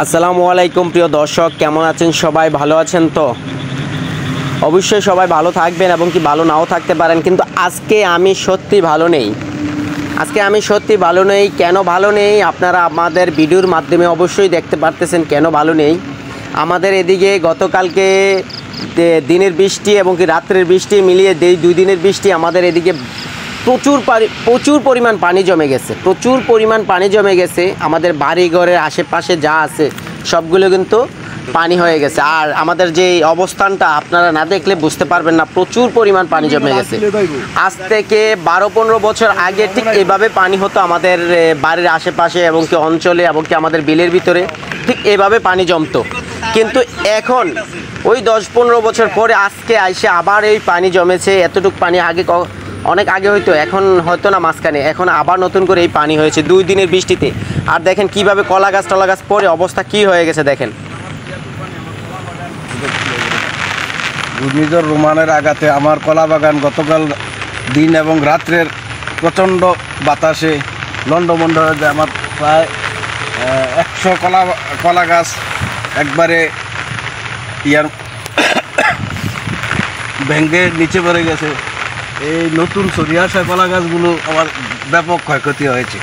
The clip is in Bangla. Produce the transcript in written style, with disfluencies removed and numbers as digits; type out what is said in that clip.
আসসালামু আলাইকুম প্রিয় দর্শক, কেমন আছেন সবাই? ভালো আছেন তো? অবশ্যই সবাই ভালো থাকবেন এবং কি ভালো নাও থাকতে পারেন, কিন্তু আজকে আমি সত্যি ভালো নেই। কেন ভালো নেই আপনারা আমাদের ভিডিওর মাধ্যমে অবশ্যই দেখতে পারতেছেন কেন ভালো নেই। আমাদের এদিকে গতকালকে দিনের বৃষ্টি এবং কি রাত্রের বৃষ্টি মিলিয়ে দুই দিনের বৃষ্টি আমাদের এদিকে প্রচুর পরিমাণ পানি জমে গেছে। আমাদের বাড়িঘরের আশেপাশে যা আছে সবগুলো কিন্তু পানি হয়ে গেছে। আর আমাদের যে অবস্থানটা আপনারা না দেখলে বুঝতে পারবেন না, প্রচুর পরিমাণ পানি জমে গেছে। আজ থেকে 12-15 বছর আগে ঠিক এভাবে পানি হতো আমাদের বাড়ির আশেপাশে এবং কি অঞ্চলে এবং কি আমাদের বিলের ভিতরে ঠিক এভাবে পানি জমতো। কিন্তু এখন ওই 10-15 বছর পরে আজকে আইসে আবার এই পানি জমেছে। এতটুকু পানি আগে অনেক আগে হয়তো, এখন হয়তো না মাঝখানে, এখন আবার নতুন করে এই পানি হয়েছে 2 দিনের বৃষ্টিতে। আর দেখেন কিভাবে কলা গাছ পরে অবস্থা কি হয়ে গেছে দেখেন। ঘূর্ণিঝড় রোমানের আঘাতে আমার কলা বাগান গতকাল দিন এবং রাত্রের প্রচণ্ড বাতাসে লণ্ডভণ্ড হয়ে যায়। আমার প্রায় 100 কলা গাছ একবারে ভেঙে নিচে পড়ে গেছে। এই নতুন সরিয়ে আসা কলা গাছগুলো আমার ব্যাপক ক্ষয়ক্ষতি হয়েছে।